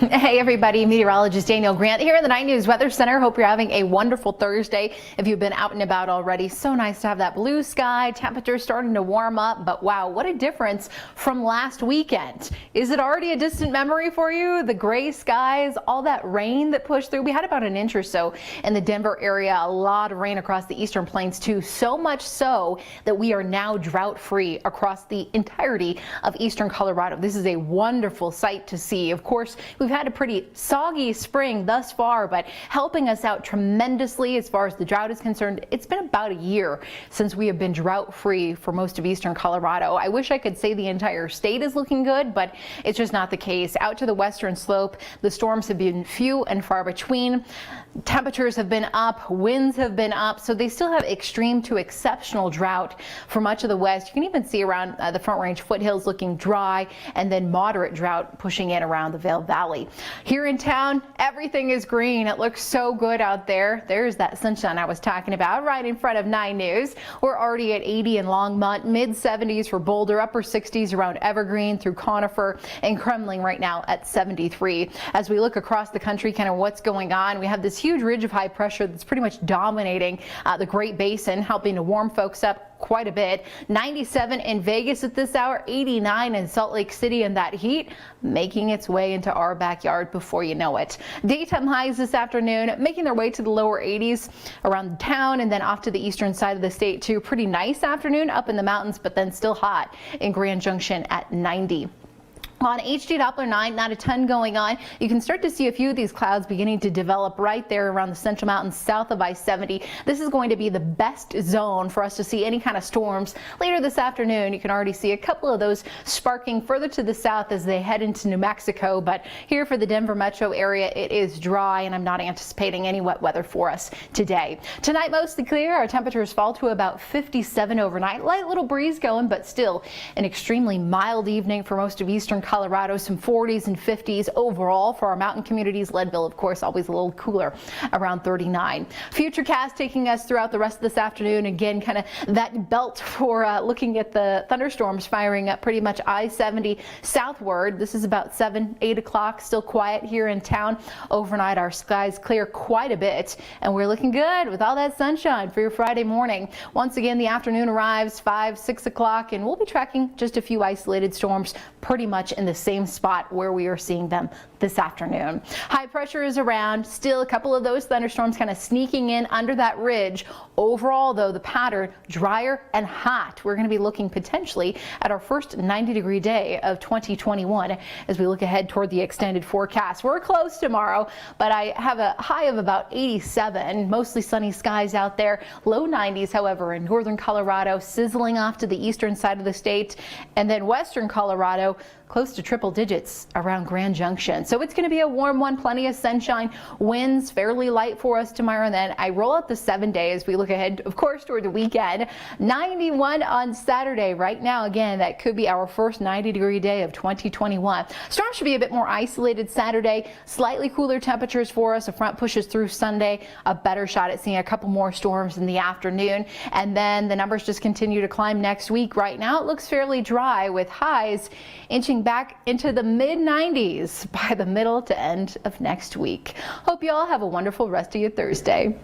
Hey everybody, Meteorologist Danielle Grant here in the 9 News Weather Center. Hope you're having a wonderful Thursday. If you've been out and about already, so nice to have that blue sky, temperatures starting to warm up, but wow, what a difference from last weekend. Is it already a distant memory for you? The gray skies, all that rain that pushed through. We had about an inch or so in the Denver area, a lot of rain across the eastern plains too, so much so that we are now drought free across the entirety of eastern Colorado. This is a wonderful sight to see. Of course, we've had a pretty soggy spring thus far, but helping us out tremendously as far as the drought is concerned. It's been about a year since we have been drought free for most of eastern Colorado. I wish I could say the entire state is looking good, but it's just not the case. Out to the western slope, the storms have been few and far between. Temperatures have been up, winds have been up, so they still have extreme to exceptional drought for much of the west. You can even see around the Front Range foothills looking dry, and then moderate drought pushing in around the Vail Valley. Here in town, everything is green. It looks so good out there. There's that sunshine I was talking about right in front of 9 News. We're already at 80 in Longmont, mid 70s for Boulder, upper 60s around Evergreen through Conifer, and Kremling right now at 73. As we look across the country, kind of what's going on, we have this huge ridge of high pressure that's pretty much dominating the Great Basin, helping to warm folks up quite a bit. 97 in Vegas at this hour, 89 in Salt Lake City, and that heat making its way into our backyard before you know it. Daytime highs this afternoon making their way to the lower 80s around town and then off to the eastern side of the state too. Pretty nice afternoon up in the mountains, but then still hot in Grand Junction at 90. On HD Doppler 9, not a ton going on. You can start to see a few of these clouds beginning to develop right there around the Central Mountains south of I-70. This is going to be the best zone for us to see any kind of storms later this afternoon. You can already see a couple of those sparking further to the south as they head into New Mexico. But here for the Denver metro area, it is dry, and I'm not anticipating any wet weather for us today. Tonight, mostly clear. Our temperatures fall to about 57 overnight. Light little breeze going, but still an extremely mild evening for most of eastern Colorado. Some 40s and 50s overall for our mountain communities. Leadville, of course, always a little cooler, around 39. Futurecast taking us throughout the rest of this afternoon. Again, kind of that belt for looking at the thunderstorms firing up pretty much I-70 southward. This is about 7, 8 o'clock. Still quiet here in town. Overnight, our skies clear quite a bit, and we're looking good with all that sunshine for your Friday morning. Once again, the afternoon arrives 5, 6 o'clock, and we'll be tracking just a few isolated storms pretty much in the same spot where we are seeing them this afternoon. High pressure is around, still a couple of those thunderstorms kind of sneaking in under that ridge. Overall, though, the pattern drier and hot. We're going to be looking potentially at our first 90-degree day of 2021 as we look ahead toward the extended forecast. We're close tomorrow, but I have a high of about 87. Mostly sunny skies out there. Low 90s, however, in northern Colorado, sizzling off to the eastern side of the state, and then western Colorado close to triple digits around Grand Junction. So it's going to be a warm one, plenty of sunshine, winds fairly light for us tomorrow. And then I roll out the 7 days. We look ahead, of course, toward the weekend. 91 on Saturday. Right now, again, that could be our first 90-degree day of 2021. Storms should be a bit more isolated Saturday. Slightly cooler temperatures for us. A front pushes through Sunday. A better shot at seeing a couple more storms in the afternoon. And then the numbers just continue to climb next week. Right now, it looks fairly dry with highs inching back into the mid-90s by the middle to end of next week. Hope you all have a wonderful rest of your Thursday.